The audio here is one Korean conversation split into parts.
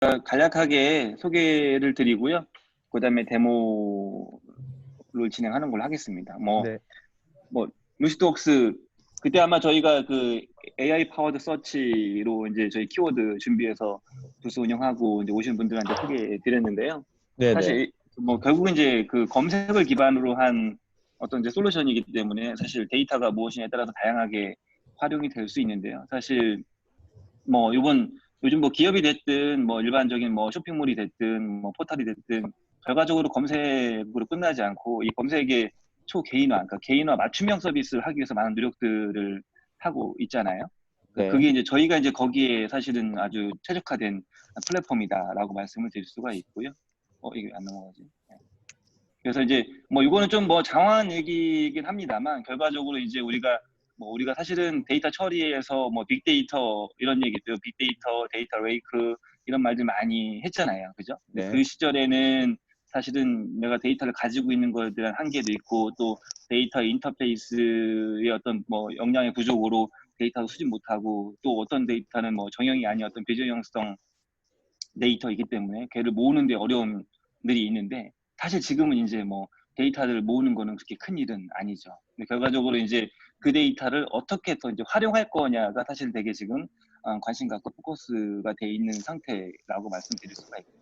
간략하게 소개를 드리고요. 그다음에 데모를 진행하는 걸로 하겠습니다. 네. 루시드웍스 그때 아마 저희가 그 AI 파워드 서치로 이제 저희 키워드 준비해서 부스 운영하고 이제 오신 분들한테 소개해 드렸는데요. 네네. 사실 결국은 이제 그 검색을 기반으로 한 어떤 이제 솔루션이기 때문에 사실 데이터가 무엇이냐에 따라서 다양하게 활용이 될 수 있는데요. 사실 요즘 기업이 됐든 일반적인 쇼핑몰이 됐든 포털이 됐든 결과적으로 검색으로 끝나지 않고 이 검색의 초개인화, 그러니까 개인화 맞춤형 서비스를 하기 위해서 많은 노력들을 하고 있잖아요. 네. 그게 이제 저희가 이제 거기에 사실은 아주 최적화된 플랫폼이다라고 말씀을 드릴 수가 있고요. 이게 안 넘어가지. 네. 그래서 이제 이거는 좀 장황한 얘기이긴 합니다만 결과적으로 이제 우리가 사실은 데이터 처리에서 빅데이터 이런 얘기도 빅데이터, 데이터 레이크 이런 말들 많이 했잖아요. 그죠? 네. 그 시절에는 사실은 내가 데이터를 가지고 있는 것에 대한 한계도 있고 또 데이터 인터페이스의 어떤 역량의 부족으로 데이터도 수집 못하고 또 어떤 데이터는 정형이 아닌 어떤 비정형성 데이터이기 때문에 걔를 모으는 데 어려움들이 있는데 사실 지금은 이제 데이터를 모으는 거는 그렇게 큰 일은 아니죠. 근데 결과적으로 이제 그 데이터를 어떻게 더 이제 활용할 거냐가 사실 되게 지금 관심 갖고 포커스가 돼 있는 상태라고 말씀드릴 수가 있고요.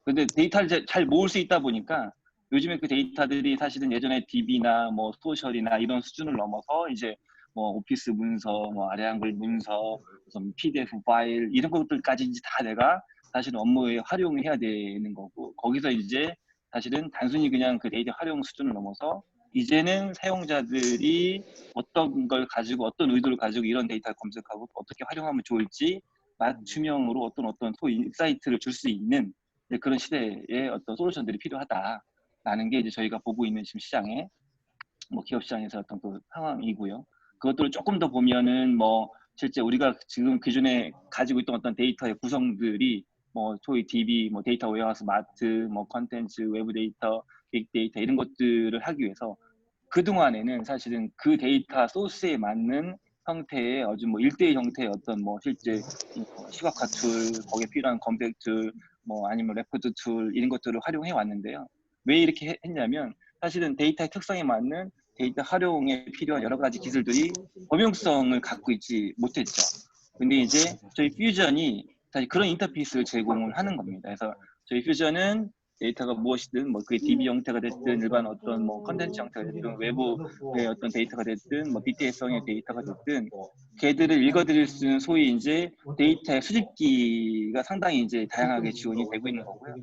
근데 데이터를 잘 모을 수 있다 보니까 요즘에 그 데이터들이 사실은 예전에 DB나 소셜이나 이런 수준을 넘어서 이제 오피스 문서, 아래 한글 문서, 무슨 PDF 파일 이런 것들까지 이제 다 내가 사실은 업무에 활용을 해야 되는 거고 거기서 이제 사실은 단순히 그냥 그 데이터 활용 수준을 넘어서 이제는 사용자들이 어떤 걸 가지고 어떤 의도를 가지고 이런 데이터를 검색하고 어떻게 활용하면 좋을지 맞춤형으로 어떤 소위 인사이트를 줄 수 있는 그런 시대에 어떤 솔루션들이 필요하다라는 게 이제 저희가 보고 있는 지금 시장에 기업 시장에서 어떤 그 상황이고요. 그것들을 조금 더 보면은 실제 우리가 지금 기존에 가지고 있던 어떤 데이터의 구성들이 소위 DB, 데이터 웨어하우스, 마트, 컨텐츠, 외부 데이터, 빅데이터 이런 것들을 하기 위해서 그동안에는 사실은 그 데이터 소스에 맞는 형태의 아주 1대1 형태의 어떤 실제 시각화 툴, 거기에 필요한 검색 툴, 아니면 레포트 툴 이런 것들을 활용해 왔는데요. 왜 이렇게 했냐면 사실은 데이터의 특성에 맞는 데이터 활용에 필요한 여러 가지 기술들이 범용성을 갖고 있지 못했죠. 근데 이제 저희 퓨전이 사실 그런 인터페이스를 제공을 하는 겁니다. 그래서 저희 퓨전은 데이터가 무엇이든 그게 DB 형태가 됐든 일반 어떤 컨텐츠 형태가 됐든 외부의 어떤 데이터가 됐든 빅데이터성의 데이터가 됐든 걔들을 읽어드릴 수 있는 소위 이제 데이터의 수집기가 상당히 이제 다양하게 지원이 되고 있는 거고요.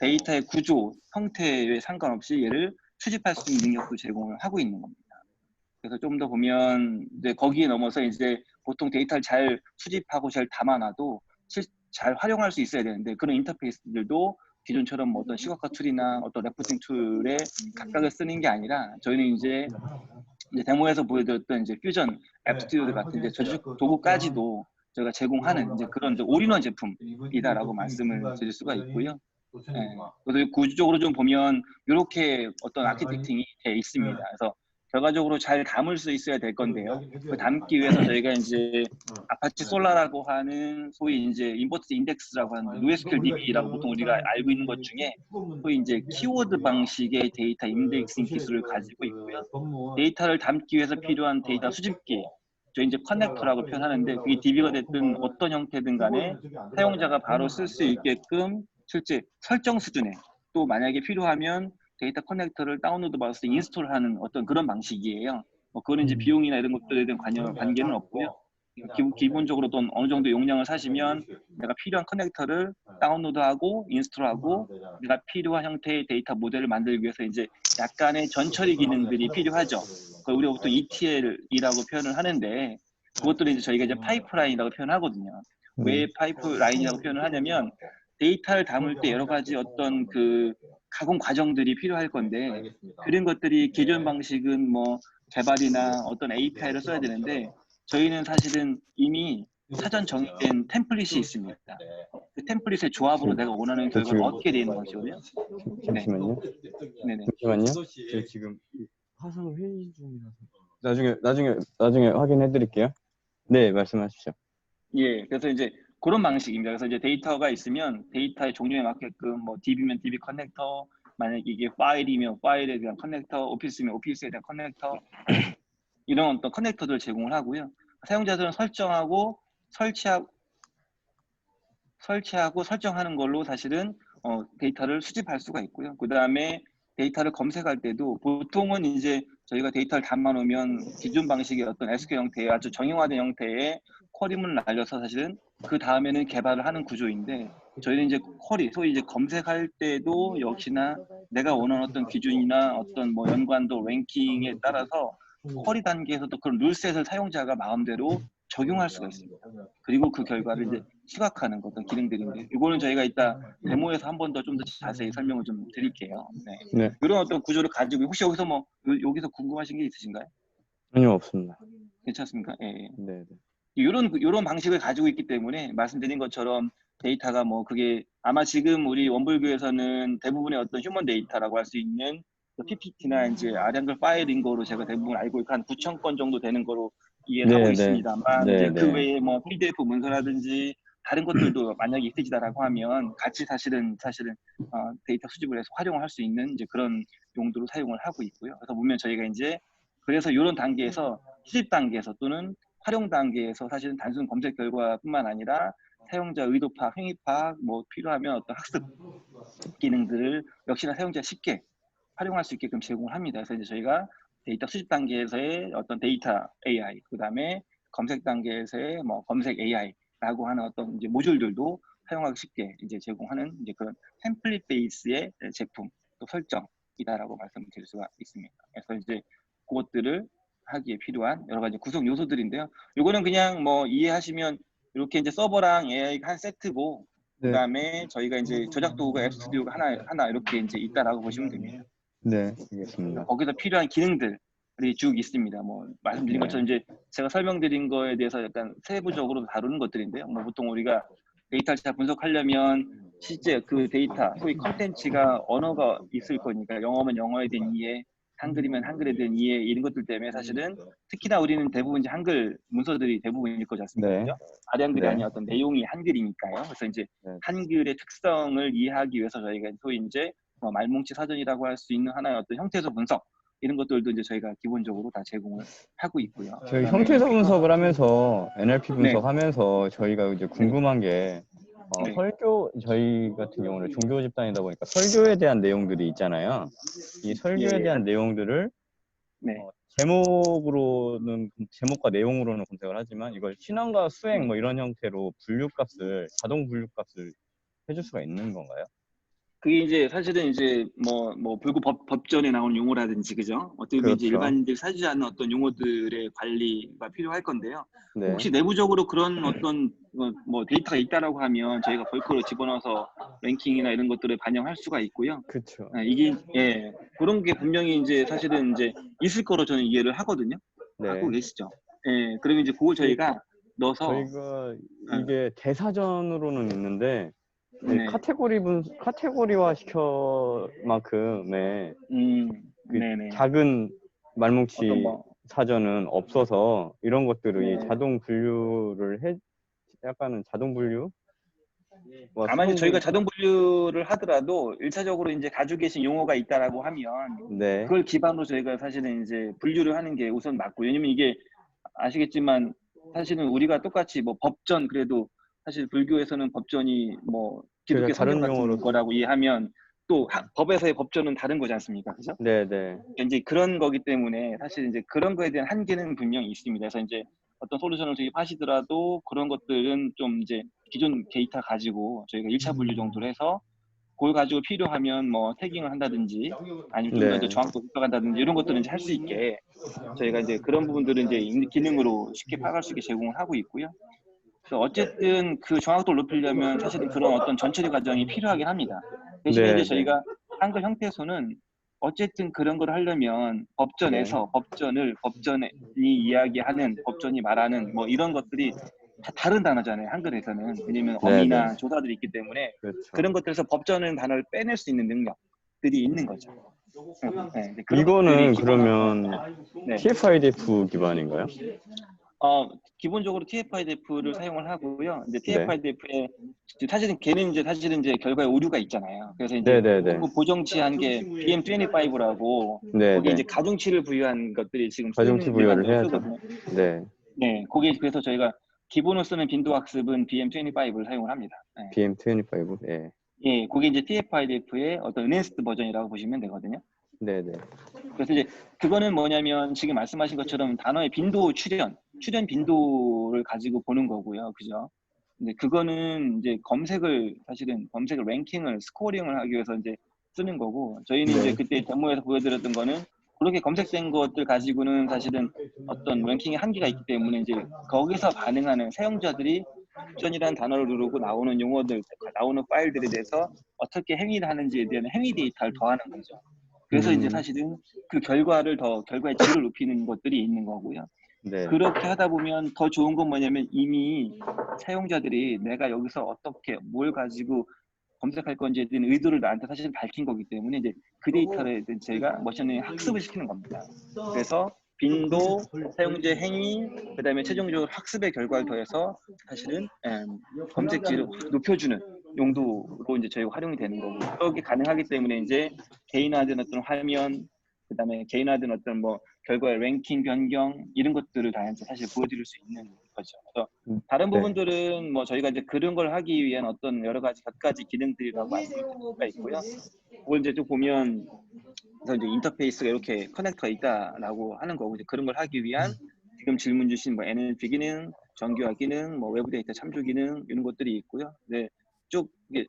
데이터의 구조, 형태에 상관없이 얘를 수집할 수 있는 능력도 제공을 하고 있는 겁니다. 그래서 좀 더 보면 이제 거기에 넘어서 이제 보통 데이터를 잘 수집하고 잘 담아놔도 잘 활용할 수 있어야 되는데 그런 인터페이스들도 기존처럼 어떤 시각화 툴이나 어떤 레포팅 툴에 각각을 쓰는 게 아니라 저희는 이제 데모에서 보여드렸던 이제 퓨전 앱 스튜디오 같은 이제 저축 도구까지도 저희가 제공하는 이제 그런 이제 올인원 제품이다라고 말씀을 드릴 수가 있고요. 그래서 구조적으로 좀 보면 이렇게 어떤 아키텍팅이 돼 있습니다. 그래서 결과적으로 잘 담을 수 있어야 될 건데요. 그 담기 위해서 저희가 이제 아파치 솔라라고 하는 소위 이제 인버스 인덱스라고 하는 NoSQL DB라고 보통 우리가 알고 있는 것 중에 소위 이제 키워드 방식의 데이터 인덱싱 기술을 가지고 있고요. 데이터를 담기 위해서 필요한 데이터 수집기, 저희 이제 커넥터라고 표현하는데 그게 DB가 됐든 어떤 형태든 간에 사용자가 바로 쓸 수 있게끔 실제 설정 수준에 또 만약에 필요하면 데이터 커넥터를 다운로드 받아서 인스톨하는 어떤 그런 방식이에요. 그거는 이제 비용이나 이런 것들에 대한 관계는 없고요. 기본적으로 또 어느 정도 용량을 사시면 내가 필요한 커넥터를 다운로드하고 인스톨하고 내가 필요한 형태의 데이터 모델을 만들기 위해서 이제 약간의 전처리 기능들이 필요하죠. 그걸 우리가 보통 ETL이라고 표현을 하는데 그것들을 이제 저희가 이제 파이프라인이라고 표현하거든요. 왜 파이프라인이라고 표현을 하냐면 데이터를 담을 때 여러 가지 어떤 그 가공 과정들이 필요할 건데 그런 것들이 기존 방식은 개발이나 어떤 API를 써야 되는데 저희는 사실은 이미 사전 정의된 템플릿이 있습니다. 그 템플릿의 조합으로 내가 원하는 결과를 얻게 되는 것이거든요. 잠시만요. 네네. 잠시만요. 저 지금 화상 회의 중이라서 나중에 확인해 드릴게요. 네, 말씀하십시오. 예, 그래서 이제 그런 방식입니다. 그래서 이제 데이터가 있으면 데이터의 종류에 맞게끔 뭐 DB면 DB 커넥터, 만약 이게 파일이면 파일에 대한 커넥터, 오피스면 오피스에 대한 커넥터 이런 어떤 커넥터들을 제공을 하고요. 사용자들은 설정하고 설치하고 설정하는 걸로 사실은 데이터를 수집할 수가 있고요. 그 다음에 데이터를 검색할 때도 보통은 이제 저희가 데이터를 담아놓으면 기존 방식의 어떤 SQL 형태의 아주 정형화된 형태의 쿼리문을 날려서 사실은 그 다음에는 개발을 하는 구조인데 저희는 이제 쿼리, 소위 이제 검색할 때도 역시나 내가 원하는 어떤 기준이나 어떤 뭐 연관도 랭킹에 따라서 쿼리 단계에서도 그런 룰셋을 사용자가 마음대로 적용할 수가 있습니다. 그리고 그 결과를 이제 시각화하는 어떤 기능들인데 이거는 저희가 이따 데모에서 한 번 더 좀 더 자세히 설명을 좀 드릴게요. 네. 네. 이런 어떤 구조를 가지고 혹시 여기서 뭐 여기서 궁금하신 게 있으신가요? 아니요, 없습니다. 괜찮습니까? 예. 예. 네. 이런 방식을 가지고 있기 때문에 말씀드린 것처럼 데이터가 뭐 그게 아마 지금 우리 원불교에서는 대부분의 어떤 휴먼 데이터라고 할 수 있는 PPT나 이제 아량글 파일인 거로 제가 대부분 알고 있고 한 9천 건 정도 되는 거로 이해를 하고 있습니다만 이제 그 외에 뭐 PDF 문서라든지 다른 것들도 만약에 있으시다라고 하면 같이 사실은 데이터 수집을 해서 활용을 할 수 있는 이제 그런 용도로 사용을 하고 있고요. 그래서 보면 저희가 이제 그래서 이런 단계에서 수집 단계에서 또는 활용 단계에서 사실은 단순 검색 결과뿐만 아니라 사용자 의도 파악, 행위 파악, 뭐 필요하면 어떤 학습 기능들을 역시나 사용자가 쉽게 활용할 수 있게끔 제공을 합니다. 그래서 이제 저희가 데이터 수집 단계에서의 어떤 데이터 AI, 그 다음에 검색 단계에서의 뭐 검색 AI라고 하는 어떤 이제 모듈들도 사용하기 쉽게 이제 제공하는 이제 그런 템플릿 베이스의 제품 또 설정이다라고 말씀드릴 수가 있습니다. 그래서 이제 그것들을 하기에 필요한 여러 가지 구성 요소들인데요. 요거는 그냥 뭐 이해하시면 이렇게 이제 서버랑 AI가 한 세트고 그다음에 저희가 이제 저작 도구가 앱 스튜디오가 하나 이렇게 이제 있다라고 보시면 됩니다. 네, 알겠습니다. 거기서 필요한 기능들이 쭉 있습니다. 뭐 말씀드린 것처럼 이제 제가 설명드린 거에 대해서 약간 세부적으로 다루는 것들인데요. 뭐 보통 우리가 데이터를 잘 분석하려면 실제 그 데이터, 소위 컨텐츠가 언어가 있을 거니까 영어면 영어에 대한 이해, 한글이면 한글에 대한 이해 이런 것들 때문에 사실은 특히나 우리는 대부분 이제 한글 문서들이 대부분일 거지 않습니까? 그죠? 아량글이 아닌 어떤 내용이 한글이니까요. 그래서 이제 한글의 특성을 이해하기 위해서 저희가 소위 이제 말뭉치 사전이라고 할 수 있는 하나의 어떤 형태소 분석 이런 것들도 이제 저희가 기본적으로 다 제공을 하고 있고요. 저희 형태소 분석을 하면서 NLP 분석하면서 저희가 이제 궁금한 게 설교 저희 같은 경우는 종교 집단이다 보니까 설교에 대한 내용들이 있잖아요. 이 설교에 대한 내용들을 제목과 내용으로는 검색을 하지만 이걸 신앙과 수행 뭐 이런 형태로 자동 분류값을 해줄 수가 있는 건가요? 그게 이제 사실은 이제 뭐 불구 법전에 나오는 용어라든지 그죠? 어떻게 보면 이제 일반인들이 사지 않는 어떤 용어들의 관리가 필요할 건데요. 혹시 내부적으로 그런 어떤 뭐 데이터가 있다라고 하면 저희가 벌크로 집어넣어서 랭킹이나 이런 것들을 반영할 수가 있고요. 그렇죠. 이게 그런 게 분명히 이제 사실은 이제 있을 거로 저는 이해를 하거든요. 갖고 계시죠. 그러면 이제 그걸 저희가 넣어서 저희가 이게 대사전으로는 있는데 카테고리화 시켜 만큼의 작은 말뭉치 사전은 없어서 이런 것들이 자동 분류를 약간은 자동 분류? 다만 이제 저희가 자동 분류를 하더라도 1차적으로 이제 가지고 계신 용어가 있다라고 하면 그걸 기반으로 저희가 사실은 이제 분류를 하는 게 우선 맞고 왜냐면 이게 아시겠지만 사실은 우리가 똑같이 뭐 법전 그래도 사실 불교에서는 법전이 뭐 기독교 성경 같은 거라고 이해하면 또 법에서의 법전은 다른 거지 않습니까? 그죠? 이제 그런 거기 때문에 사실 이제 그런 거에 대한 한계는 분명히 있습니다. 그래서 이제 어떤 솔루션을 도입하시더라도 그런 것들은 좀 이제 기존 데이터 가지고 저희가 1차 분류 정도로 해서 그걸 가지고 필요하면 뭐 태깅을 한다든지 아니면 좀 더 이제 정확도 분석한다든지 이런 것들은 이제 할 수 있게 저희가 이제 그런 부분들은 이제 기능으로 쉽게 파악할 수 있게 제공을 하고 있고요. 그래서 어쨌든 그 정확도를 높이려면 사실은 그런 어떤 전처리 과정이 필요하긴 합니다. 대신에 이제 저희가 한글 형태소는 어쨌든 그런 걸 하려면 법전에서 법전이 이야기하는 법전이 말하는 뭐 이런 것들이 다 다른 단어잖아요. 한글에서는. 왜냐면 어미나 조사들이 있기 때문에 그런 것들에서 법전은 단어를 빼낼 수 있는 능력들이 있는 거죠. 이거는 그러면 TF-IDF 기반인가요? 기본적으로 TF-IDF를 사용을 하고요. 이제 네. TF-IDF에 사실은 걔는 이제 사실은 이제 결과에 오류가 있잖아요. 그래서 이제 네네네. 그 보정치한 게 BM25라고 거기 네네. 이제 가중치를 부여한 것들이 지금 가중치 쓰는 부여를 일반적으로 해야죠. 쓰거든요. 네. 네, 거기 그래서 저희가 기본으로 쓰는 빈도 학습은 BM25를 사용을 합니다. 네. BM25. 예. 예, 그게 이제 TF-IDF의 어떤 은행스드 버전이라고 보시면 되거든요. 네네. 그래서 이제 그거는 뭐냐면 지금 말씀하신 것처럼 단어의 빈도 출현 빈도를 가지고 보는 거고요. 그죠? 근데 그거는 이제 사실은 검색을 랭킹을 스코어링을 하기 위해서 이제 쓰는 거고, 저희는 이제 그때 데모에서 보여드렸던 거는 그렇게 검색된 것들 가지고는 사실은 어떤 랭킹의 한계가 있기 때문에 이제 거기서 반응하는 사용자들이 옵션이라는 단어를 누르고 나오는 용어들, 나오는 파일들에 대해서 어떻게 행위를 하는지에 대한 행위 데이터를 더하는 거죠. 그래서 이제 사실은 그 결과의 질을 높이는 것들이 있는 거고요. 네. 그렇게 하다 보면 더 좋은 건 뭐냐면 이미 사용자들이 내가 여기서 어떻게 뭘 가지고 검색할 건지에 대한 의도를 나한테 사실 밝힌 거기 때문에 이제 그 데이터를 저희가 머신러닝 학습을 시키는 겁니다. 그래서 빈도, 사용자 행위, 그다음에 최종적으로 학습의 결과를 더해서 사실은 검색질을 확 높여주는 용도로 이제 저희가 활용이 되는 거고, 그렇게 가능하기 때문에 이제 개인화된 어떤 화면, 그다음에 개인화된 어떤 뭐 결과의 랭킹 변경 이런 것들을 다 이제 사실 보여드릴 수 있는 거죠. 그래서 다른 네. 부분들은 뭐 저희가 이제 그런 걸 하기 위한 어떤 여러 가지 몇 가지 기능들이라고 말씀을 드릴 수가 있고요. 그걸 이제 좀 보면 그래서 이제 인터페이스가 이렇게 커넥터가 있다라고 하는 거고, 이제 그런 걸 하기 위한 지금 질문 주신 뭐 NLP 기능, 정교화 기능, 뭐 외부 데이터 참조 기능 이런 것들이 있고요. 네, 쭉 이게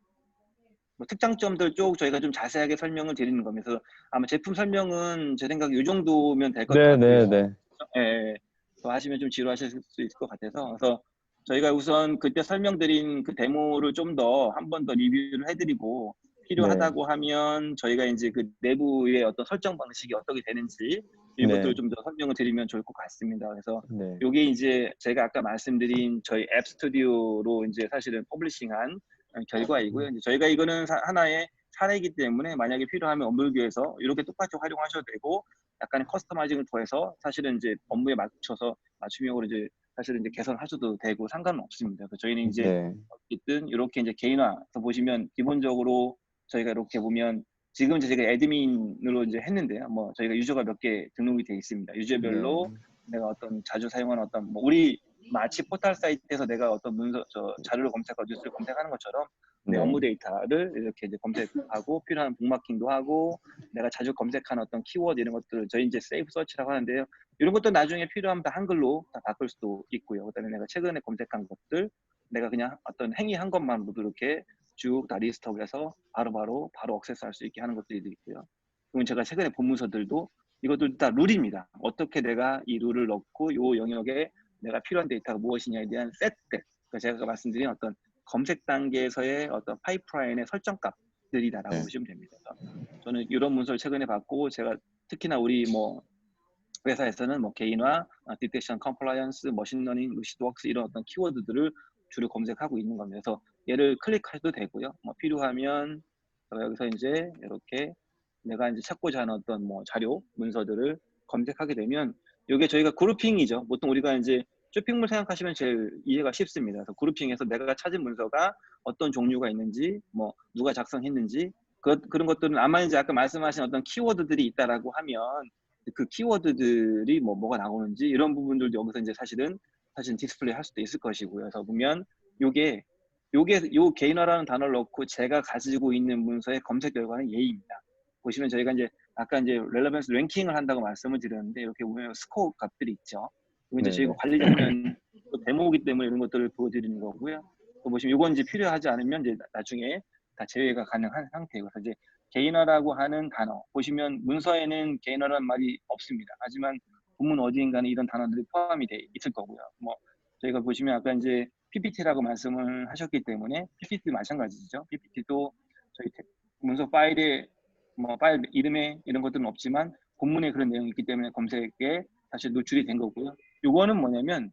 뭐 특장점들 쪽 저희가 좀 자세하게 설명을 드리는 거면서 아마 제품 설명은 제 생각에 이 정도면 될 것 같고요. 네네네. 예, 더 하시면 좀 지루하실 수 있을 것 같아서, 그래서 저희가 우선 그때 설명드린 그 데모를 좀 더 한 번 더 리뷰를 해드리고 네. 필요하다고 하면 저희가 이제 그 내부의 어떤 설정 방식이 어떻게 되는지 이런 네. 것들을 좀 더 설명을 드리면 좋을 것 같습니다. 그래서 네. 요게 이제 제가 아까 말씀드린 저희 앱 스튜디오로 이제 사실은 퍼블리싱한 결과이고요. 이제 저희가 이거는 하나의 사례이기 때문에 만약에 필요하면 업무교에서 이렇게 똑같이 활용하셔도 되고, 약간의 커스터마이징을 더해서 사실은 이제 업무에 맞춰서 맞춤형으로 이제 사실은 이제 개선하셔도 되고 상관은 없습니다. 그래서 저희는 이제 네. 어쨌든 이렇게 이제 개인화해서 보시면 기본적으로 저희가 이렇게 보면 지금 이제 제가 애드민으로 이제 했는데요. 뭐 저희가 유저가 몇 개 등록이 되어 있습니다. 네. 유저별로 내가 어떤 자주 사용하는 어떤 뭐 우리 마치 포털 사이트에서 내가 어떤 자료를 검색하고 뉴스를 검색하는 것처럼 내 네. 업무 데이터를 이렇게 이제 검색하고 필요한 북마킹도 하고 내가 자주 검색하는 어떤 키워드 이런 것들을 저희 이제 세이브 서치라고 하는데요. 이런 것도 나중에 필요하면 다 한글로 다 바꿀 수도 있고요. 그다음에 내가 최근에 검색한 것들 내가 그냥 어떤 행위한 것만 모두 이렇게 쭉 다 리스트업해서 바로 액세스할 수 있게 하는 것들이 있고요. 그리고 제가 최근에 본 문서들도 이것도 다 룰입니다. 어떻게 내가 이 룰을 넣고 이 영역에 내가 필요한 데이터가 무엇이냐에 대한 세트, 그러니까 제가 아까 말씀드린 어떤 검색 단계에서의 어떤 파이프라인의 설정값들이다라고 네. 보시면 됩니다. 저는 이런 문서를 최근에 받고 제가 특히나 우리 뭐 회사에서는 뭐 개인화, 디텍션, 컴플라이언스, 머신러닝, 루시드웍스 이런 어떤 키워드들을 주로 검색하고 있는 겁니다. 그래서 얘를 클릭해도 되고요. 뭐 필요하면 여기서 이제 이렇게 내가 이제 찾고자 하는 어떤 뭐 자료, 문서들을 검색하게 되면 이게 저희가 그룹핑이죠. 보통 우리가 이제 쇼핑몰 생각하시면 제일 이해가 쉽습니다. 그래서 그룹핑해서 내가 찾은 문서가 어떤 종류가 있는지, 뭐 누가 작성했는지 그런 것들은 아마 이제 아까 말씀하신 어떤 키워드들이 있다라고 하면 그 키워드들이 뭐가 나오는지 이런 부분들도 여기서 이제 사실은 디스플레이 할 수도 있을 것이고요. 그래서 보면 요게 요 개인화라는 단어를 넣고 제가 가지고 있는 문서의 검색 결과는 얘입니다. 보시면 저희가 이제 아까 이제 렐러번스 랭킹을 한다고 말씀을 드렸는데 이렇게 보면 스코어 값들이 있죠. 이거 이제 저희가 네네. 관리 장면 데모이기 때문에 이런 것들을 보여드리는 거고요. 또 보시면 이건 이제 필요하지 않으면 이제 나중에 다 제외가 가능한 상태고, 그래서 이제 개인화라고 하는 단어 보시면 문서에는 개인화라는 말이 없습니다. 하지만 본문 어디인가는 이런 단어들이 포함이 돼 있을 거고요. 뭐 저희가 보시면 아까 이제 PPT라고 말씀을 하셨기 때문에 PPT 마찬가지죠. PPT도 저희 문서 파일에 뭐 파일 이름에 이런 것들은 없지만 본문에 그런 내용이 있기 때문에 검색에 사실 노출이 된 거고요. 요거는 뭐냐면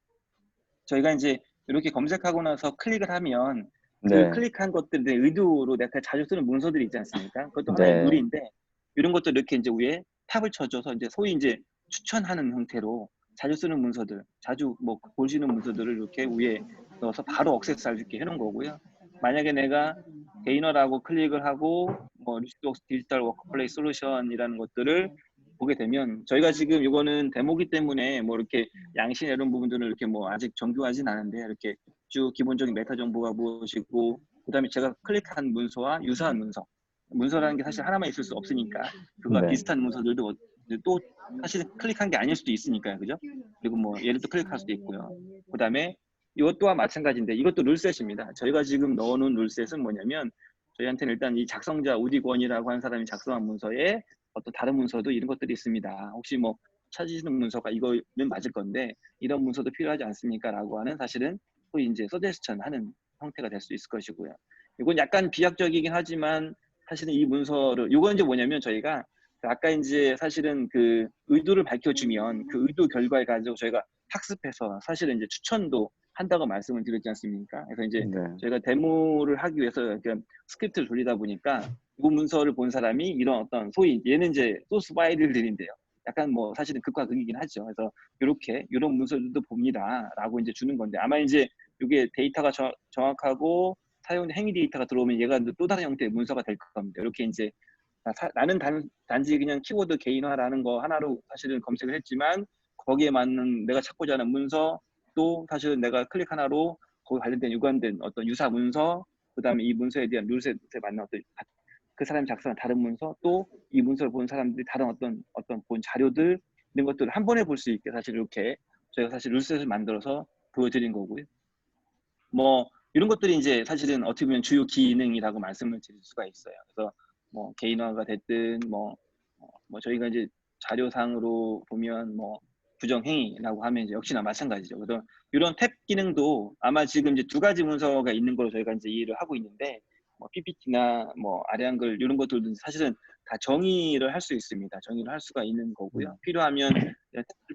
저희가 이제 이렇게 검색하고 나서 클릭을 하면 그 네. 클릭한 것들의 의도로 내가 자주 쓰는 문서들이 있지 않습니까? 그것도 하나의 네. 룰인데 이런 것들 이렇게 이제 위에 탑을 쳐줘서 이제 소위 이제 추천하는 형태로 자주 쓰는 문서들, 자주 뭐 보시는 문서들을 이렇게 위에 넣어서 바로 억세스할 수 있게 해놓은 거고요. 만약에 내가 게이너라고 클릭을 하고 뭐 리스톡스 디지털 워크플레이스 솔루션이라는 것들을 보게 되면 저희가 지금 이거는 데모기 때문에 뭐 이렇게 양식 이런 부분들을 이렇게 뭐 아직 정교하진 않은데 이렇게 쭉 기본적인 메타 정보가 무엇이고 그다음에 제가 클릭한 문서와 유사한 문서라는 게 사실 하나만 있을 수 없으니까 그거와 네. 비슷한 문서들도 또 사실 클릭한 게 아닐 수도 있으니까요, 그죠? 그리고 뭐 얘를 또 클릭할 수도 있고요. 그다음에 이것 또한 마찬가지인데 이것도 룰셋입니다. 저희가 지금 넣어놓은 룰셋은 뭐냐면 저희한테는 일단 이 작성자 우디권이라고 하는 사람이 작성한 문서에 어떤 다른 문서도 이런 것들이 있습니다. 혹시 뭐 찾으시는 문서가 이거는 맞을 건데 이런 문서도 필요하지 않습니까? 라고 하는 사실은 또 이제 서제스천 하는 형태가 될 수 있을 것이고요. 이건 약간 비약적이긴 하지만 사실은 이 문서를 이건 이제 뭐냐면 저희가 아까 이제 사실은 그 의도를 밝혀주면 그 의도 결과를 가지고 저희가 학습해서 사실은 이제 추천도 한다고 말씀을 드렸지 않습니까? 그래서 이제 네. 저희가 데모를 하기 위해서 이렇게 스크립트를 돌리다 보니까 이 문서를 본 사람이 이런 어떤 소위 얘는 이제 소스 파일들인데요. 약간 뭐 사실은 극과 극이긴 하죠. 그래서 이렇게 이런 문서들도 봅니다라고 이제 주는 건데 아마 이제 이게 데이터가 정확하고 사용 행위 데이터가 들어오면 얘가 또 다른 형태의 문서가 될 겁니다. 이렇게 이제 나는 단지 그냥 키워드 개인화라는 거 하나로 사실은 검색을 했지만 거기에 맞는 내가 찾고자 하는 문서 또 사실은 내가 클릭 하나로 거기 관련된 유관된 어떤 유사 문서 그다음에 이 문서에 대한 룰셋에 맞는 어떤 그 사람이 작성한 다른 문서 또 이 문서를 본 사람들이 다른 어떤 본 자료들 이런 것들을 한 번에 볼 수 있게 사실 이렇게 저희가 사실 룰셋을 만들어서 보여드린 거고요. 뭐 이런 것들이 이제 사실은 어떻게 보면 주요 기능이라고 말씀을 드릴 수가 있어요. 그래서 뭐 개인화가 됐든 뭐 저희가 이제 자료상으로 보면 뭐 부정행위라고 하면 이제 역시나 마찬가지죠. 그래서 이런 탭 기능도 아마 지금 이제 두 가지 문서가 있는 걸로 저희가 이제 이해를 하고 있는데 뭐 PPT나 뭐 아래 한글 이런 것들도 사실은 다 정의를 할 수 있습니다. 정의를 할 수가 있는 거고요. 필요하면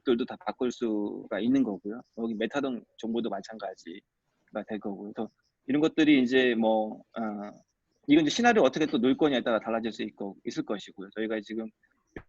탭들도 다 바꿀 수가 있는 거고요. 여기 메타동 정보도 마찬가지가 될 거고요. 그래서 이런 것들이 이제 뭐 이건 이제 시나리오 어떻게 또 놓을 거냐에 따라 달라질 수 있을 것이고요. 저희가 지금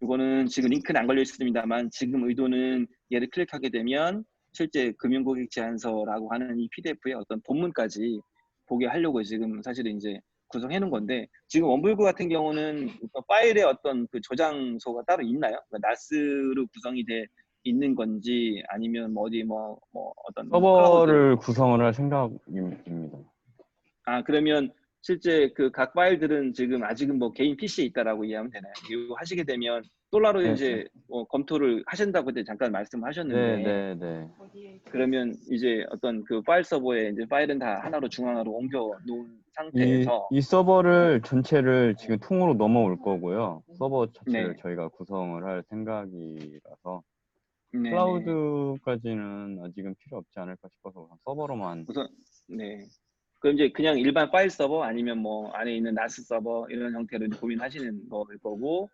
이거는 지금 링크는 안 걸려 있습니다만 지금 의도는 얘를 클릭하게 되면 실제 금융고객 제안서라고 하는 이 PDF의 어떤 본문까지 보게 하려고 지금 사실은 이제 구성해 놓은 건데 지금 원불구 같은 경우는 파일의 어떤 그 저장소가 따로 있나요? 그러니까 나스로 구성이 돼 있는 건지 아니면 뭐 어디 뭐 어떤 클라우드 서버를 구성을 할 생각입니다. 그러면 실제 그 각 파일들은 지금 아직은 뭐 개인 PC에 있다라고 이해하면 되나요? 이거 하시게 되면 솔라로 네, 이제 검토를 하신다고 그때 잠깐 네, 말씀하셨는데 네, 네. 그러면 이제 어떤 그 파일 서버에 이제 파일은 다 하나로 중앙으로 옮겨 놓은 이, 상태에서 이 서버를 전체를 지금 통으로 넘어올 거고요. 서버 자체를 네, 저희가 구성을 할 생각이라서 네, 네. 클라우드까지는 아직은 필요 없지 않을까 싶어서 우선 서버로만. 우선 네. 그럼 이제 그냥 일반 파일 서버 아니면 뭐 안에 있는 나스 서버 이런 형태로 이제 고민하시는 거일 거고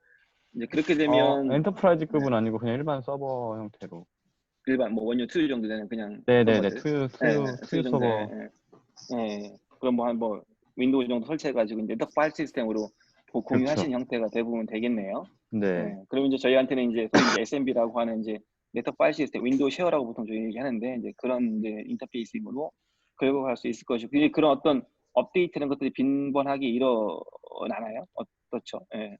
이제 그렇게 되면 네, 엔터프라이즈급은 아니고 그냥 일반 서버 형태로. 일반 뭐 원유 투유 정도 되는 그냥 네네네, 서버들 투유 투유 정도 서버. 그럼 뭐 한 뭐 윈도우 정도 설치해가지고 이제 딱 파일 시스템으로 그렇죠. 공유하시는 형태가 대부분 되겠네요. 네. 그러면 이제 저희한테는 이제 소위 이제 SMB라고 하는 이제 네트워크 파일 시스템, 윈도우 쉐어라고 보통 저희 얘기하는데 이제 그런 이제 인터페이스로 긁어갈 수 있을 것이고, 이제 그런 어떤 업데이트 이런 것들이 빈번하게 일어나나요? 어떻죠? 예.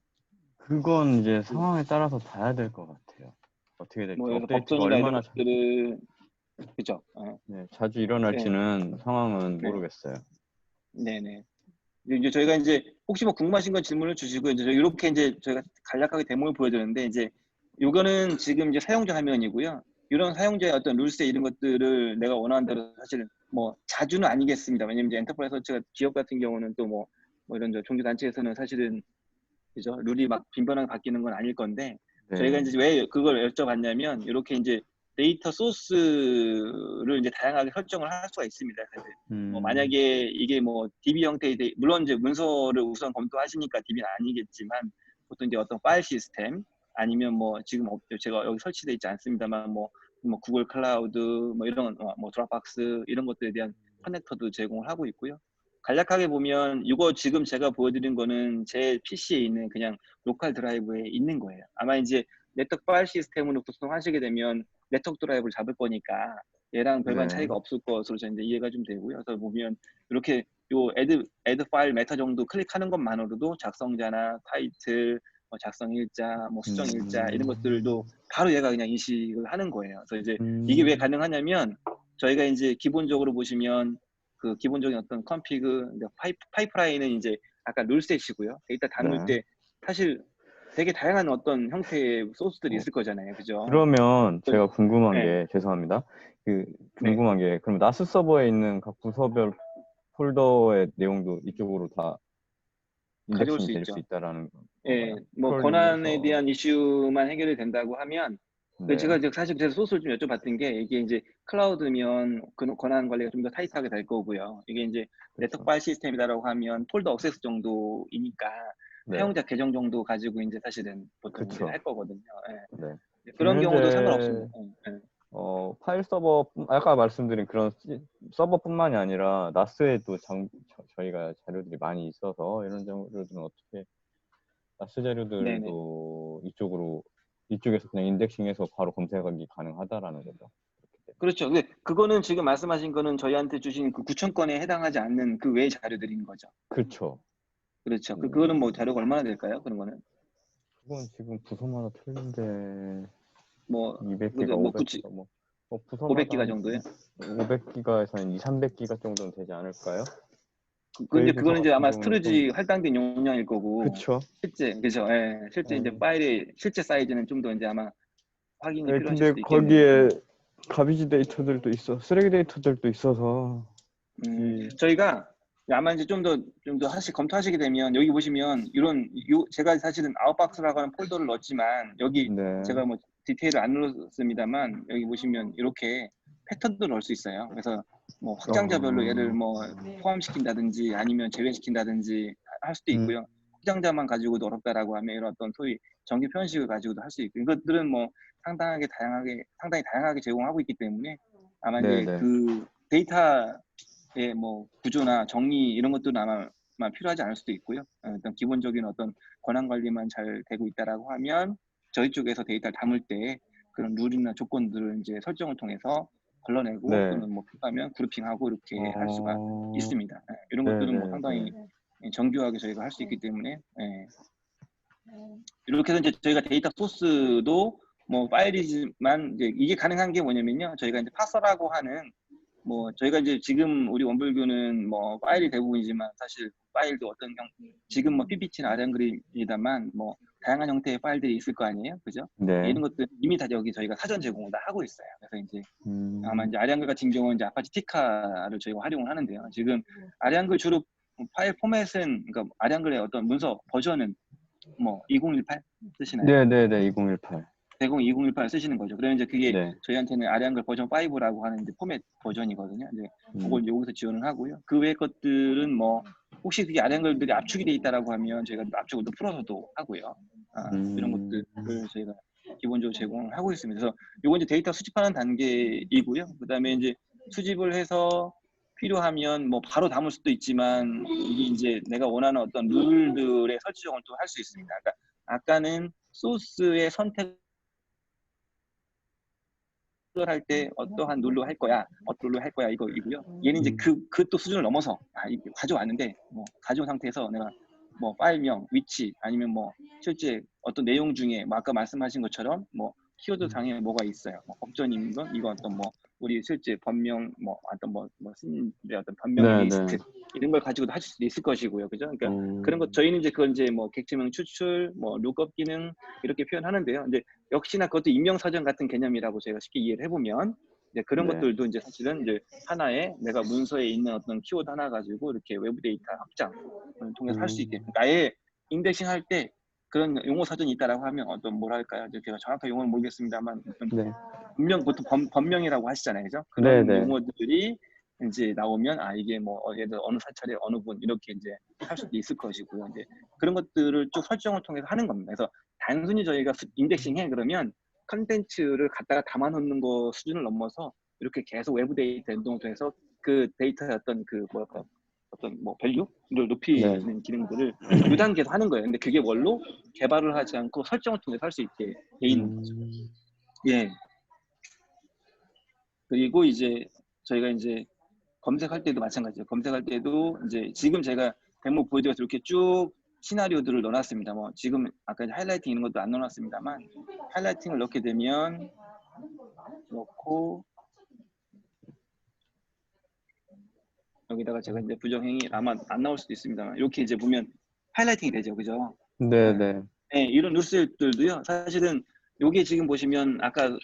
그건 이제 상황에 따라서 봐야 될 것 같아요. 어떻게 될지. 뭐 그래서 업데이트가 법전이나 이런 얼마나 것들을 그죠? 네, 자주 예. 일어날지는 상황은 네. 모르겠어요. 네네. 이제 저희가 이제 혹시 뭐 궁금하신 건 질문을 주시고 이제 이렇게 이제 저희가 간략하게 데모를 보여드렸는데 이제 요거는 지금 이제 사용자 화면이고요. 이런 사용자의 어떤 룰스 이런 것들을 내가 원하는 대로 사실 뭐 자주는 아니겠습니다. 왜냐면 이제 엔터프라이즈 서치가 기업 같은 경우는 또 뭐 이런 종교 단체에서는 사실은 그죠 룰이 막 빈번하게 바뀌는 건 아닐 건데 저희가 네. 이제 왜 그걸 여쭤봤냐면 이렇게 이제 데이터 소스를 이제 다양하게 설정을 할 수가 있습니다. 그래서 뭐 음, 만약에 이게 뭐 DB 형태의 물론 이제 문서를 우선 검토하시니까 DB는 아니겠지만 보통 이제 어떤 파일 시스템 아니면 뭐 지금 제가 여기 설치되어 있지 않습니다만 뭐 구글 클라우드 뭐 이런 뭐 드롭박스 이런 것들에 대한 커넥터도 제공을 하고 있고요. 간략하게 보면 이거 지금 제가 보여드린 거는 제 PC에 있는 그냥 로컬 드라이브에 있는 거예요. 아마 이제 네트워크 파일 시스템으로 구성하시게 되면 네트워크 드라이브를 잡을 거니까 얘랑 별반 네. 차이가 없을 것으로 저는 이제 이해가 좀 되고요. 그래서 보면 이렇게 요 애드 파일 메타 정도 클릭하는 것만으로도 작성자나 타이틀, 뭐 작성 일자, 뭐 수정 일자 이런 것들도 바로 얘가 그냥 인식을 하는 거예요. 그래서 이제 이게 왜 가능하냐면 저희가 이제 기본적으로 보시면 그 기본적인 어떤 컨피그, 파이프라인은 이제 아까 룰셋이고요. 데이터 담을 네. 때 사실 되게 다양한 어떤 형태의 소스들이 있을 거잖아요. 그죠? 그러면 제가 궁금한 네. 게, 죄송합니다. 네. 궁금한 게, 그럼 나스 서버에 있는 각 부서별 폴더의 내용도 이쪽으로 다 가져올 인덱싱이 수 될 수 있죠. 있다라는 예, 건가요? 뭐 프롤 권한에 이용해서. 대한 이슈만 해결이 된다고 하면 제가 네. 이제 사실 그래서 소스를 좀 여쭤봤던 게 이게 이제 클라우드면 그 권한 관리가 좀 더 타이트하게 될 거고요. 이게 이제 네트워크 그렇죠. 파일 시스템이다라고 하면 폴더 액세스 정도이니까 네. 사용자 계정 정도 가지고 이제 사실은 보통 이제 그렇죠. 할 거거든요. 예. 네. 지금 그런 경우도 상관없습니다. 현재 예, 예. 파일 서버, 아까 말씀드린 그런 서버뿐만이 아니라 나스에도 저희가 자료들이 많이 있어서 이런 자료들은 어떻게 나스 네네. 자료들도 이쪽에서 그냥 인덱싱해서 바로 검색하기 가능하다라는 거죠. 그렇죠. 근데 그거는 지금 말씀하신 거는 저희한테 주신 그 9천 건에 해당하지 않는 그 외의 자료들인 거죠. 그렇죠. 그렇죠. 그거는 뭐 자료가 얼마나 될까요? 그런 거는 그건 지금 부서마다 틀린데 뭐 200기가, 그죠? 뭐 500기가 뭐 부서마다 500기가 한 정도요? 500기가에서 한 2, 300기가 정도는 되지 않을까요? 근데 저희 부서 그거는 이제 같은 아마 경우는 좀 스토리지 할당된 용량일 거고 그쵸. 실제 그죠? 예. 실제 이제 파일의 실제 사이즈는 좀 더 이제 아마 확인이 네, 필요하실 근데 수도 있겠네요. 거기에 가비지 데이터들도 쓰레기 데이터들도 있어서 저희가 아마 이제 좀 더 하시 검토하시게 되면 여기 보시면 이런 제가 사실은 아웃박스라고 하는 폴더를 넣었지만 여기 네. 제가 뭐 디테일을 안 넣었습니다만 여기 보시면 이렇게 패턴도 넣을 수 있어요. 그래서 뭐 확장자별로 얘를 뭐 포함시킨다든지 아니면 제외시킨다든지 할 수도 있고요. 확장자만 가지고도 어렵다라고 하면 이런 어떤 소위 정규 표현식을 가지고도 할 수 있고 이것들은 뭐 상당히 다양하게 제공하고 있기 때문에 아마 이제 네네. 그 데이터의 뭐 구조나 정리 이런 것들은 아마 필요하지 않을 수도 있고요. 일단 기본적인 어떤 권한 관리만 잘 되고 있다라고 하면 저희 쪽에서 데이터를 담을 때 그런 룰이나 조건들을 이제 설정을 통해서 걸러내고 네. 또는 뭐 필요하면 그룹핑하고 이렇게 할 수가 어, 있습니다. 이런 것들은 뭐 상당히 네네네. 정교하게 저희가 할 수 있기 때문에 이렇게 해서 이제 저희가 데이터 소스도 뭐 파일이지만 이제 이게 가능한 게 뭐냐면요. 저희가 이제 파서라고 하는 뭐 저희가 이제 지금 우리 원불교는 뭐 파일이 대부분이지만 사실 파일도 지금 뭐 PPT나 아량그림이다만 뭐 다양한 형태의 파일들이 있을 거 아니에요, 그죠? 네. 이런 것들 이미 다 여기 저희가 사전 제공을 다 하고 있어요. 그래서 이제 아마 음, 이제 아량글 같은 경우는 이제 아파치 티카를 저희가 활용을 하는데요. 지금 아량글 주로 파일 포맷은 그러니까 아량글의 어떤 문서 버전은 뭐 2018 쓰시나요? 네네네. 2018. 대공 2018 쓰시는 거죠. 그러면 이제 그게 네. 저희한테는 아량글 버전 5라고 하는 이제 포맷 버전이거든요. 이제 그걸 여기서 지원을 하고요. 그 외의 것들은 뭐 혹시 그게 아량글들이 압축이 돼 있다라고 하면 저희가 압축을 또 풀어서도 하고요. 이런 것들을 저희가 기본적으로 제공을 하고 있습니다. 그래서 요건 이제 데이터 수집하는 단계이고요. 그다음에 이제 수집을 해서 필요하면 뭐 바로 담을 수도 있지만 이게 이제 내가 원하는 어떤 룰들의 설정을 또 할 수 있습니다. 그러니까 아까는 소스의 선택 할 때 어떠한 룰로 할 거야, 어떤 룰로 할 거야 이거이고요. 얘는 이제 그 또 수준을 넘어서 이게 가져왔는데 뭐 가져온 상태에서 내가 뭐 파일명, 위치 아니면 뭐 실제 어떤 내용 중에 뭐 아까 말씀하신 것처럼 뭐 키워드 상에 뭐가 있어요. 뭐 법전이건 이거 어떤 뭐 우리 실제 법명 뭐 어떤 뭐 신의 어떤 법명의 네네. 리스트 이런 걸 가지고도 하실 수도 있을 것이고요. 그죠? 그러니까 그런 것 저희는 이제 그건 이제 뭐 객체명 추출, 뭐 룩업 기능 이렇게 표현하는데요. 이제 역시나 그것도 임명사전 같은 개념이라고 저희가 쉽게 이해를 해보면 이제 그런 네. 것들도 이제 사실은 이제 하나의 내가 문서에 있는 어떤 키워드 하나 가지고 이렇게 외부 데이터 확장을 통해서 할 수 있게. 그러니까 아예 인덱싱 할 때 그런 용어 사전이 있다라고 하면 어떤 뭐랄까요? 이제 제가 정확한 용어는 모르겠습니다만 어떤 네. 보통 법명이라고 하시잖아요, 그죠? 그런 네네. 용어들이 이제 나오면 이게 뭐 예를 어느 사찰에 어느 분 이렇게 이제 할 수도 있을 것이고요. 이제 그런 것들을 쭉 설정을 통해서 하는 겁니다. 그래서 단순히 저희가 인덱싱해 그러면 컨텐츠를 갖다가 담아놓는 거 수준을 넘어서 이렇게 계속 외부 데이터 연동을 통해서 그 데이터의 어떤 그 뭐랄까 어떤 뭐 밸류를 네. 높이는 기능들을 요 단계에서 하는 거예요. 근데 그게 뭘로 개발을 하지 않고 설정을 통해서 할 수 있게 돼 있는 거죠. 예. 그리고 이제 저희가 이제 검색할 때도 마찬가지예요. 검색할 때도 이제 지금 제가 데모 보여드려서 이렇게 쭉 시나리오들을 넣어놨습니다. 뭐 지금 아까 하이라이팅 이런 것도 안 넣어놨습니다만 하이라이팅을 넣게 되면 넣고 여기다가 제가 이제 부정행위 아마 안 나올 수도 있습니다만 이렇게 이제 보면 하이라이팅이 되죠, 그죠? 네네. 네, 이런 뉴스들도요. 사실은 요게 지금 보시면 아까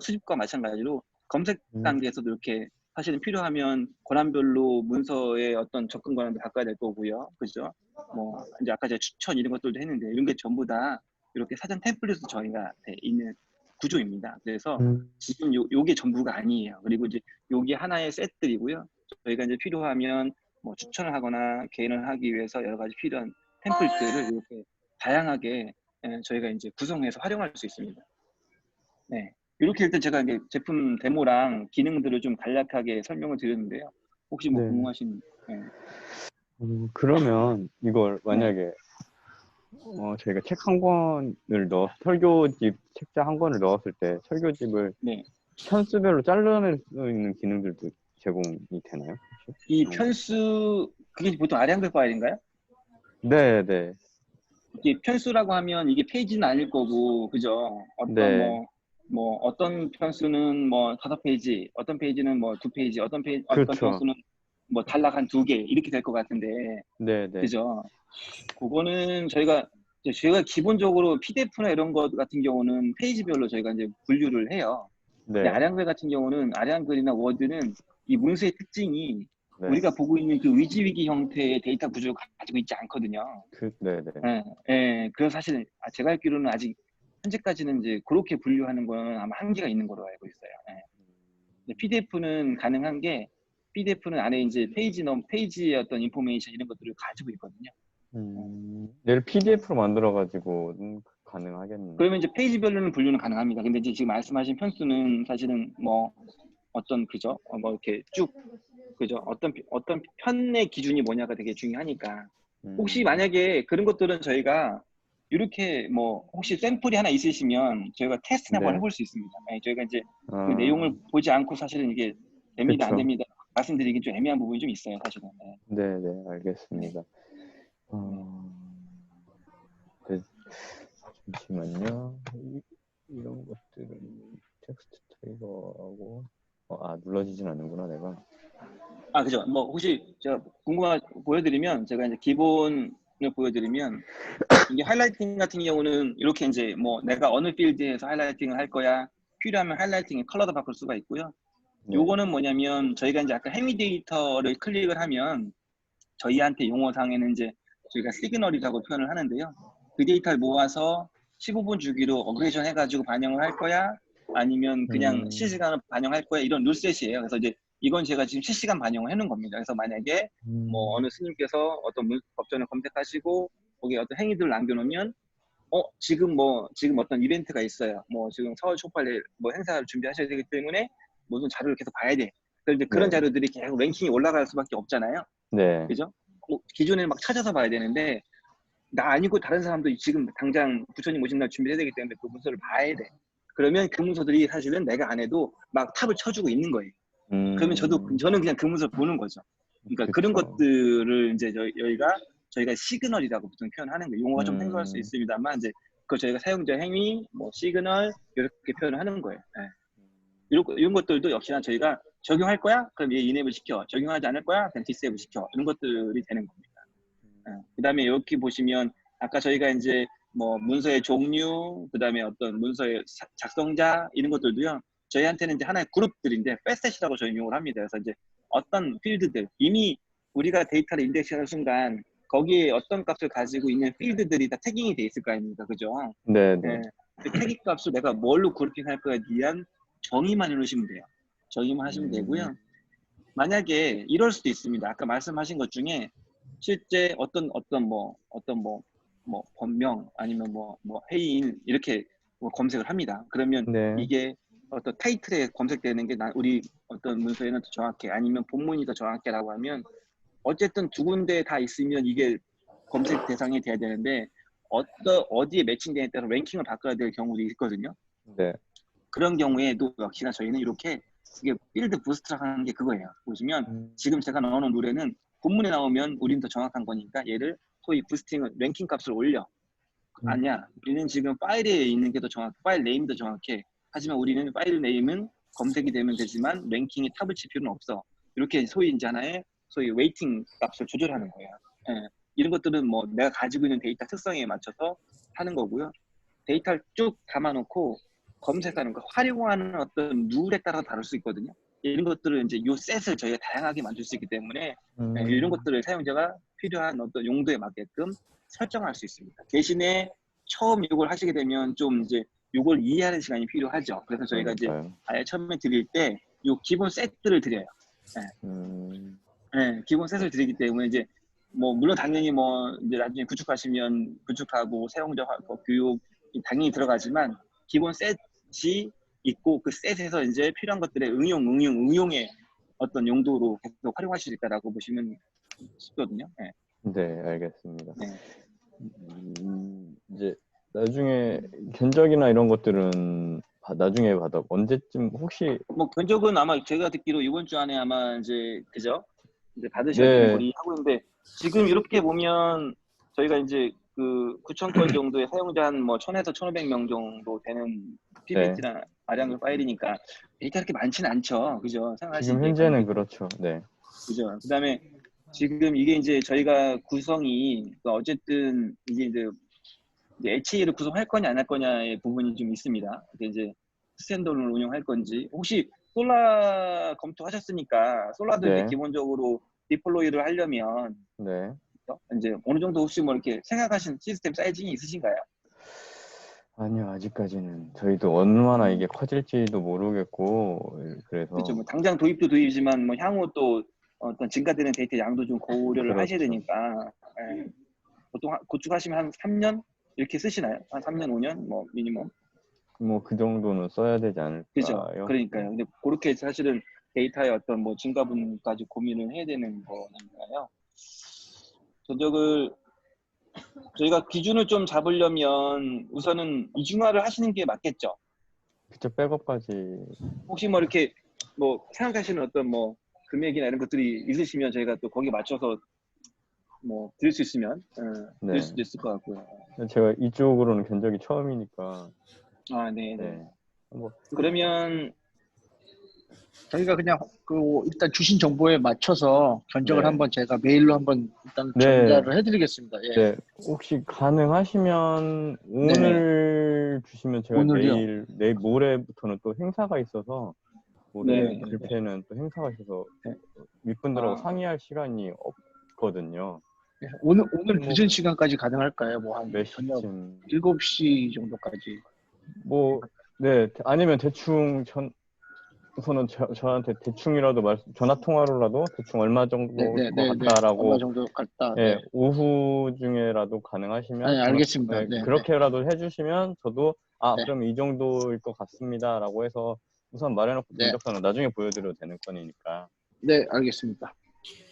수집과 마찬가지로 검색 단계에서도 이렇게 사실은 필요하면 권한별로 문서의 어떤 접근 권한도 바꿔야 될 거고요. 그죠? 뭐 이제 아까 제가 추천 이런 것들도 했는데 이런 게 전부 다 이렇게 사전 템플릿으로 저희가 돼 있는 구조입니다. 그래서 지금 요게 전부가 아니에요. 그리고 이제 요게 하나의 셋들이고요. 저희가 이제 필요하면 뭐 추천을 하거나 개인을 하기 위해서 여러 가지 필요한 템플릿들을 이렇게 다양하게 저희가 이제 구성해서 활용할 수 있습니다. 네. 이렇게 일단 제가 이제 제품 데모랑 기능들을 좀 간략하게 설명을 드렸는데요. 혹시 뭐 네. 궁금하신? 네. 그러면 이걸 만약에 저희가 책 한 권을 설교집 책자 한 권을 넣었을 때 설교집을 네. 편수별로 잘라낼 수 있는 기능들도 제공이 되나요? 혹시? 이 편수 그게 보통 아량별 파일인가요? 네. 이게 편수라고 하면 이게 페이지는 아닐 거고, 그죠? 어떤 네. 뭐 어떤 편수는 뭐 5페이지, 어떤 페이지는 뭐 2페이지, 어떤 그렇죠. 편수는 뭐 단락 한 2개 이렇게 될 것 같은데, 네네. 그죠? 그거는 저희가 기본적으로 PDF나 이런 것 같은 경우는 페이지별로 저희가 이제 분류를 해요. 근데 네. 아량글 같은 경우는 아량글이나 워드는 이 문서의 특징이 네. 우리가 보고 있는 그 위지위기 형태의 데이터 구조를 가지고 있지 않거든요. 네네. 그래서 사실 제가 알기로는 아직 현재까지는 이제 그렇게 분류하는 거는 아마 한계가 있는 걸로 알고 있어요. 근데 PDF는 가능한 게 PDF는 안에 이제 페이지의 어떤 인포메이션 이런 것들을 가지고 있거든요. 얘를 PDF로 만들어가지고 가능하겠네요. 그러면 이제 페이지별로는 분류는 가능합니다. 근데 이제 지금 말씀하신 편수는 사실은 뭐 어떤 그죠? 뭐 이렇게 쭉 그죠? 어떤 편의 기준이 뭐냐가 되게 중요하니까 혹시 만약에 그런 것들은 저희가 이렇게 뭐 혹시 샘플이 하나 있으시면 저희가 테스트 한번 해볼 수 있습니다. 저희가 이제 그 내용을 보지 않고 사실은 이게 됩니다 안 됩니다 말씀드리긴 좀 애매한 부분이 좀 있어요 사실은. 네네 알겠습니다. 네. 잠시만요. 이런 것들은 텍스트 트리거하고 눌러지진 않는구나 내가. 그죠. 뭐 혹시 제가 보여드리면 제가 이제 기본을 보여드리면 이게 하이라이팅 같은 경우는 이렇게 이제 뭐 내가 어느 필드에서 하이라이팅을 할 거야 필요하면 하이라이팅의 컬러도 바꿀 수가 있고요. 네. 요거는 뭐냐면 저희가 이제 아까 행위 데이터를 클릭을 하면 저희한테 용어상에는 이제 저희가 시그널이라고 표현을 하는데요. 그 데이터를 모아서 15분 주기로 어그레이션 해가지고 반영을 할 거야 아니면 그냥 실시간으로 반영할 거야 이런 룰셋이에요. 그래서 이제 이건 제가 지금 실시간 반영을 해놓은 겁니다. 그래서 만약에 뭐 어느 스님께서 어떤 법전을 검색하시고 거기에 어떤 행위들을 남겨놓으면 지금 어떤 이벤트가 있어요. 뭐 지금 서울 촉발에 뭐 행사를 준비하셔야 되기 때문에 무슨 자료를 계속 봐야 돼. 그런데 그런 네. 자료들이 계속 랭킹이 올라갈 수밖에 없잖아요. 네. 그죠? 기존에 막 찾아서 봐야 되는데 나 아니고 다른 사람도 지금 당장 부처님 오신 날 준비해야 되기 때문에 그 문서를 봐야 돼. 그러면 그 문서들이 사실은 내가 안 해도 막 탑을 쳐주고 있는 거예요. 그러면 저는 그냥 그 문서를 보는 거죠. 그러니까 그쵸. 그런 것들을 이제 저희가 시그널이라고 보통 표현하는 거예요. 용어가 좀 생소할 수 있습니다만 이제 그 저희가 사용자 행위, 뭐 시그널 이렇게 표현을 하는 거예요. 이런 것들도 역시나 저희가 적용할 거야? 그럼 얘 인앱을 시켜. 적용하지 않을 거야? 그럼 디스앱을 시켜. 이런 것들이 되는 겁니다. 그 다음에 여기 보시면 아까 저희가 이제 뭐 문서의 종류, 그 다음에 어떤 문서의 작성자 이런 것들도요. 저희한테는 이제 하나의 그룹들인데 패셋이라고 저희 용어를 합니다. 그래서 이제 어떤 필드들 이미 우리가 데이터를 인덱스하는 순간 거기에 어떤 값을 가지고 있는 필드들이 다 태깅이 돼 있을 거 아닙니까, 그죠? 네네. 그 태깅 값을 내가 뭘로 그룹핑할 거에 대한 정의만 해놓으시면 돼요. 정의만 하시면 되고요. 만약에 이럴 수도 있습니다. 아까 말씀하신 것 중에 실제 어떤 본명 아니면 뭐 해인 이렇게 검색을 합니다. 그러면 네. 이게 어떤 타이틀에 검색되는 게 우리 어떤 문서에는 더 정확해 아니면 본문이 더 정확해라고 하면 어쨌든 두 군데 다 있으면 이게 검색 대상이 돼야 되는데 어디에 매칭되냐에 따라 랭킹을 바꿔야 될 경우도 있거든요. 네. 그런 경우에도 역시나 저희는 이렇게 이게 필드 부스트라고 하는 게 그거예요. 보시면 지금 제가 넣어놓은 노래는 본문에 나오면 우리는 더 정확한 거니까 얘를 소위 부스팅을 랭킹 값을 올려. 아니야. 우리는 지금 파일에 있는 게 더 정확해. 파일 네임이 더 정확해. 하지만 우리는 파일 네임은 검색이 되면 되지만 랭킹이 탑을 칠 필요는 없어. 이렇게 소위 이제 하나의 소위 웨이팅 값을 조절하는 거예요. 예. 이런 것들은 뭐 내가 가지고 있는 데이터 특성에 맞춰서 하는 거고요. 데이터를 쭉 담아놓고 검색하는 거, 활용하는 어떤 룰에 따라 다를 수 있거든요. 이런 것들을 이제 요 셋을 저희가 다양하게 만들 수 있기 때문에 이런 것들을 사용자가 필요한 어떤 용도에 맞게끔 설정할 수 있습니다. 대신에 처음 이걸 하시게 되면 좀 이제 이걸 이해하는 시간이 필요하죠. 그래서 저희가 이제 아예 처음에 드릴 때 요 기본 세트를 드려요. 네, 기본 셋을 드리기 때문에 이제 뭐 물론 당연히 뭐 이제 나중에 구축하시면 구축하고 사용자 교육이 당연히 들어가지만 기본 셋이 있고 그 셋에서 이제 필요한 것들의 응용의 어떤 용도로 계속 활용할 수 있다라고 보시면 쉽거든요. 네, 네, 알겠습니다. 네. 이제 나중에 견적이나 이런 것들은 나중에 받아 언제쯤 혹시 뭐 견적은 아마 제가 듣기로 이번 주 안에 아마 이제 그죠? 이제 받으셔야 되는 걸로 하고 있는데 지금 이렇게 보면 저희가 이제 그 9천 건 정도의 사용자 한 뭐 1000에서 1500명 정도 되는 PPT나 아량의 파일이니까 데이터 그렇게 많지는 않죠. 그죠? 지금 현재는 그렇죠. 네. 그죠? 그다음에 지금 이게 이제 저희가 구성이 어쨌든 이제 HA를 구성할 거냐 안 할 거냐의 부분이 좀 있습니다. 이제 스탠드얼론을 운영할 건지 혹시 솔라 검토하셨으니까 솔라도 이제 기본적으로 디플로이를 하려면 이제 어느 정도 혹시 뭐 이렇게 생각하신 시스템 사이징이 있으신가요? 아니요, 아직까지는 저희도 얼마나 이게 커질지도 모르겠고 그래서 그렇죠. 뭐 당장 도입도 도입이지만 뭐 향후 또 어떤 증가되는 데이터 양도 좀 고려를 하셔야 되니까 보통 구축하시면 한 3년 이렇게 쓰시나요? 한 3년, 5년 뭐 미니멈? 뭐 그 정도는 써야 되지 않을까요? 그죠. 그러니까요. 근데 그렇게 사실은 데이터의 어떤 뭐 증가분까지 고민을 해야 되는 거니까요. 전적을 저희가 기준을 좀 잡으려면 우선은 이중화를 하시는 게 맞겠죠. 그쵸, 백업까지. 혹시 뭐 이렇게 뭐 생각하시는 어떤 뭐 금액이나 이런 것들이 있으시면 저희가 또 거기에 맞춰서 뭐 드릴 수 있으면 드릴 수도 있을 것 같고요. 제가 이쪽으로는 견적이 처음이니까. 네. 그러면 저희가 그냥 일단 주신 정보에 맞춰서 견적을 한번 제가 메일로 한번 일단 전달을 해드리겠습니다. 예. 네. 혹시 가능하시면 오늘 주시면 제가 내일 모레부터는 또 행사가 있어서 모레 글패는 또 행사가 있어서 윗분들하고 상의할 시간이 없거든요. 오늘 늦은 시간까지 가능할까요? 뭐 한 몇 저녁 시쯤? 7시 정도까지. 뭐 아니면 대충 우선은 저한테 대충이라도 전화 통화로라도 대충 얼마 정도 같다라고 얼마 정도 같다. 오후 중에라도 가능하시면 알겠습니다. 그렇게라도 해주시면 저도 그럼 이 정도일 것 같습니다라고 해서 우선 말해놓고 견적서는 나중에 보여드려도 되는 건이니까. 네, 알겠습니다.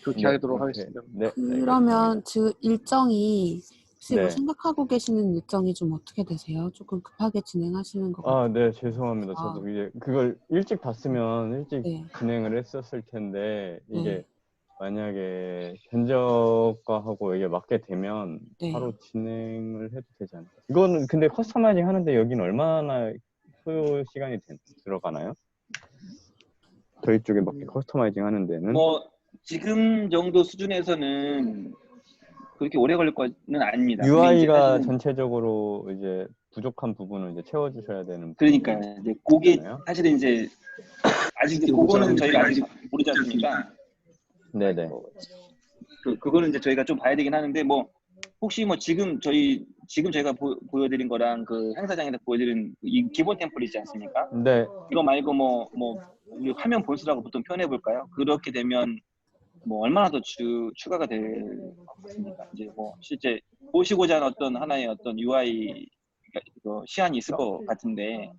그렇게 하도록 하겠습니다. 그러면 일정이 혹시 뭐 생각하고 계시는 일정이 좀 어떻게 되세요? 조금 급하게 진행하시는 것 같아요. 네, 죄송합니다. 저도 이제 그걸 일찍 봤으면 일찍 진행을 했었을 텐데 이게 만약에 견적과하고 이게 맞게 되면 바로 진행을 해도 되지 않을까? 이거는 근데 커스터마이징 하는데 여기는 얼마나 소요 시간이 들어가나요? 저희 쪽에 맞게 커스터마이징 하는 데는? 뭐 지금 정도 수준에서는 그렇게 오래 걸릴 거는 아닙니다. UI가 전체적으로 이제 부족한 부분을 이제 채워주셔야 되는. 그러니까 이제 그게 사실은 이제 아직 그거는 저희가 아직 모르지 않습니까? 네네. 그거는 이제 저희가 좀 봐야 되긴 하는데 뭐 혹시 뭐 지금 저희가 보여드린 거랑 그 행사장에서 보여드린 이 기본 템플 있지 않습니까? 네. 이거 말고 뭐 우리 화면 본수라고 보통 표현해 볼까요? 그렇게 되면 뭐 얼마나 더 추가가 될 것 같습니까? 이제 뭐 실제 보시고자 하는 어떤 하나의 어떤 UI 시안이 있을 것 같은데.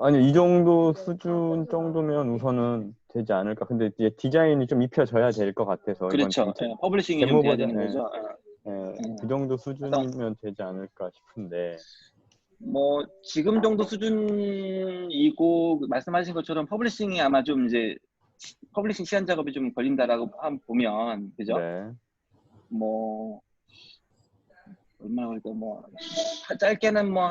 아니 이 정도 수준 정도면 우선은 되지 않을까. 근데 이제 디자인이 좀 입혀져야 될 것 같아서. 그렇죠. 퍼블리싱이 좀 돼야 되는 거죠. 그 정도 수준이면 되지 않을까 싶은데. 뭐 지금 정도 수준이고 말씀하신 것처럼 퍼블리싱이 아마 좀 이제 퍼블리싱 시간 작업이 좀 걸린다라고 보면 그죠? 네. 뭐 얼마나 걸릴까 뭐 짧게는 뭐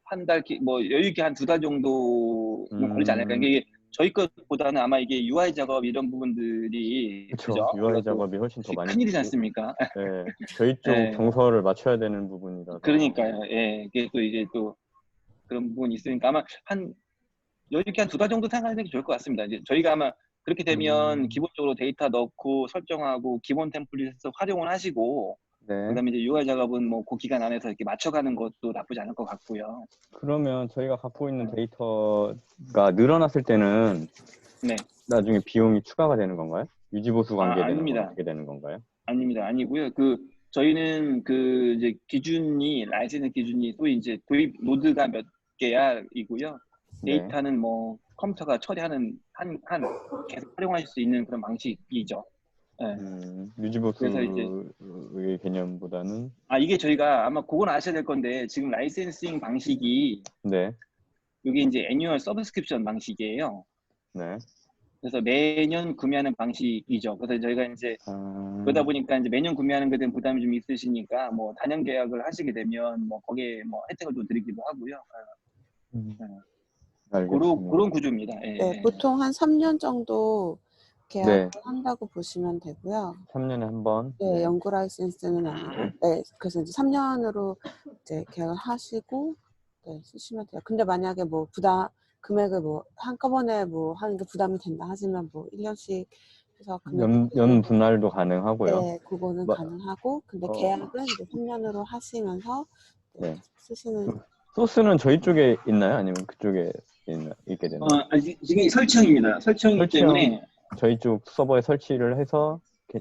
한 달 뭐 여유 있게 한 2달 정도는 걸리지 않을까. 이게 저희 것보다는 아마 이게 UI 작업 이런 부분들이 그렇죠. 그죠? UI 우리가 또 작업이 훨씬 더 많이 큰일이지 않습니까? 네. 저희 쪽 예, 정서를 맞춰야 되는 부분이라서. 그러니까요. 예, 이게 또 그런 부분이 있으니까 아마 한 여유 있게 한 2달 정도 생각하는 게 좋을 것 같습니다. 이제 저희가 아마 그렇게 되면 기본적으로 데이터 넣고 설정하고 기본 템플릿에서 활용을 하시고 네. 그다음에 이제 UI 작업은 뭐 그 기간 안에서 이렇게 맞춰가는 것도 나쁘지 않을 것 같고요. 그러면 저희가 갖고 있는 데이터가 늘어났을 때는 네. 나중에 비용이 추가가 되는 건가요? 유지보수 관계되는 건 아닙니다. 어떻게 되는 건가요? 아닙니다. 아니고요. 저희는 이제 기준이 라이센스 기준이 또 이제 도입 노드가 몇 개야이고요. 네. 데이터는 뭐 컴퓨터가 처리하는 계속 활용하실 수 있는 그런 방식이죠. 네. 그래서 이제 유지보수의 개념보다는 이게 저희가 아마 그건 아셔야 될 건데 지금 라이센싱 방식이 네. 이게 이제 애뉴얼 서브스크립션 방식이에요. 네. 그래서 매년 구매하는 방식이죠. 그래서 저희가 이제 그러다 보니까 이제 매년 구매하는 것에 대한 부담이 좀 있으시니까 뭐 단연 계약을 하시게 되면 뭐 거기에 뭐 혜택을 좀 드리기도 하고요. 알겠습니다. 그런 구조입니다. 예, 네, 예. 보통 한 3년 정도 계약을 네. 한다고 보시면 되고요. 3년에 한 번. 네, 연구 라이센스는 아니고, 네, 그래서 이제 3년으로 이제 계약을 하시고, 네, 쓰시면 돼요. 근데 만약에 뭐 금액을 뭐 한꺼번에 뭐 하는 게 부담이 된다 하시면 뭐 1년씩 해서 연 분할도 가능하고요. 네, 그거는 가능하고, 근데 계약은 이제 3년으로 하시면서 네, 네. 쓰시는. 소스는 저희 쪽에 있나요? 아니면 그쪽에 있게 되나요? 지금 설치형입니다. 설치형이기 때문에 저희 쪽 서버에 설치를 해서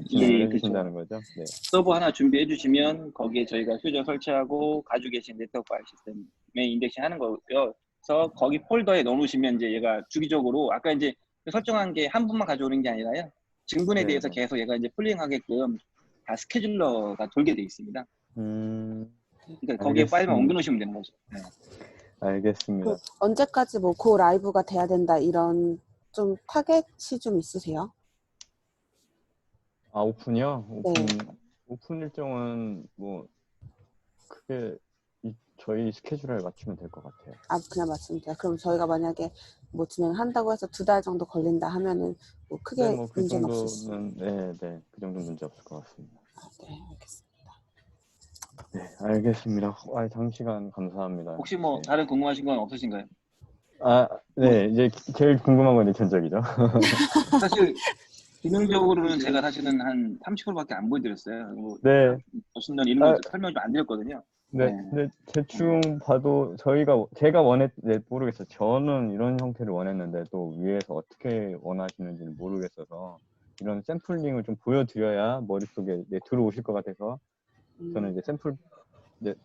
진행을 해주신다는 그렇죠. 거죠? 네. 서버 하나 준비해 주시면 거기에 저희가 휴저 설치하고 가지고 계신 네트워크 파일 시스템에 인덱싱 하는 거고요. 그래서 거기 폴더에 넣어놓으시면 이제 얘가 주기적으로 아까 이제 설정한 게 한 분만 가져오는 게 아니라요. 증분에 네, 대해서 네. 계속 얘가 이제 풀링하게끔 다 스케줄러가 돌게 돼 있습니다. 그러니까 거기에 파일만 옮겨놓으시면 되는 거죠. 네. 알겠습니다. 언제까지 뭐 고 라이브가 돼야 된다 이런 좀 타겟이 좀 있으세요? 오픈이요? 네. 오픈 일정은 뭐 크게 저희 스케줄에 맞추면 될 것 같아요. 그냥 말씀드려요. 그럼 저희가 만약에 뭐 진행한다고 해서 2달 정도 걸린다 하면은 뭐 크게 네, 그 문제는 없으시죠? 정도는 그 정도는 문제 없을 것 같습니다. 네, 알겠습니다. 네, 알겠습니다. 장시간 감사합니다. 혹시 뭐 다른 궁금하신 건 없으신가요? 네, 이제 제일 궁금한 건 견적이죠. 사실 기능적으로는 제가 사실은 한 30%밖에 안 보여드렸어요. 뭐 네. 보시면 이런 거 설명 좀 안 드렸거든요. 네, 근데 대충 봐도 제가 모르겠어요. 저는 이런 형태를 원했는데 또 위에서 어떻게 원하시는지는 모르겠어서 이런 샘플링을 좀 보여드려야 머릿속에 들어오실 것 같아서 저는 이제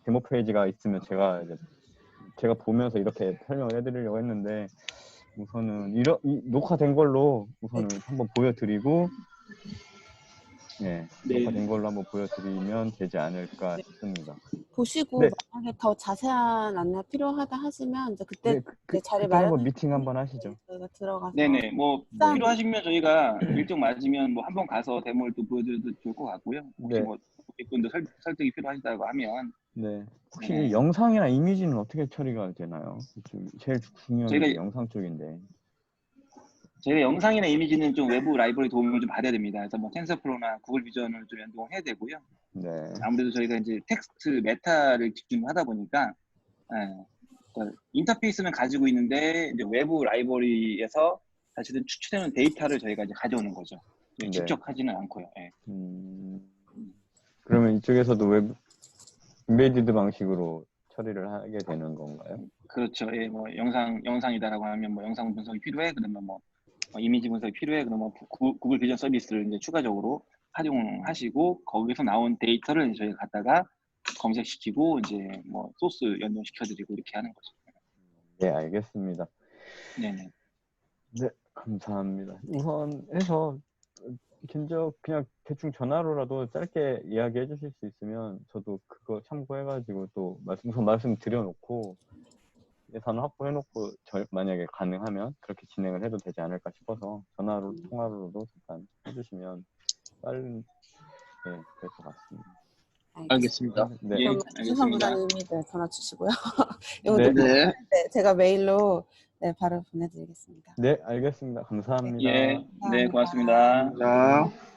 데모 페이지가 있으면 제가 보면서 이렇게 설명을 해드리려고 했는데 우선은 녹화된 걸로 우선은 한번 보여드리고 녹화된 걸로 한번 보여드리면 되지 않을까 싶습니다. 보시고 만약에 더 자세한 안내 필요하다 하시면 이제 그때 자리 한번 미팅 한번 하시죠. 저희가 들어가서. 네네. 뭐 필요하시면 저희가 일정 맞으면 뭐 한번 가서 데모를 또 보여드려도 좋을 것 같고요. 혹시 뭐 고객분들 설득이 필요하시다고 하면. 네. 혹시 영상이나 이미지는 어떻게 처리가 되나요? 제일 중요한 게 영상 쪽인데. 저희가 영상이나 이미지는 좀 외부 라이브러리 도움을 좀 받아야 됩니다. 그래서 뭐 텐서플로나 구글 비전을 좀 연동해야 되고요. 네. 아무래도 저희가 이제 텍스트 메타를 기준으로 하다 보니까 그러니까 인터페이스는 가지고 있는데 이제 외부 라이브러리에서 사실은 추출되는 데이터를 저희가 이제 가져오는 거죠. 직접 하지는 않고요. 그러면 이쪽에서도 외부 인베디드 방식으로 처리를 하게 되는 건가요? 그렇죠. 뭐 영상이다라고 하면 뭐 영상 분석이 필요해. 그러면 뭐 이미지 분석이 필요해. 그러면 구글 비전 서비스를 이제 추가적으로 활용하시고 거기서 나온 데이터를 저희가 갖다가 검색시키고 이제 뭐 소스 연동시켜드리고 이렇게 하는 거죠. 네, 알겠습니다. 네네. 네, 감사합니다. 우선 해서 견적 그냥 대충 전화로라도 짧게 이야기해 주실 수 있으면 저도 그거 참고해가지고 또 우선 말씀드려놓고 예산 확보해놓고 만약에 가능하면 그렇게 진행을 해도 되지 않을까 싶어서 전화로 통화로도 잠깐 해주시면 빠른 될 것 같습니다. 알겠습니다. 네. 예, 그럼 알겠습니다. 세상부장님이 네, 전화 주시고요. 네. 네. 네, 제가 메일로 네, 바로 보내드리겠습니다. 네, 알겠습니다. 감사합니다. 예, 네, 고맙습니다. 자.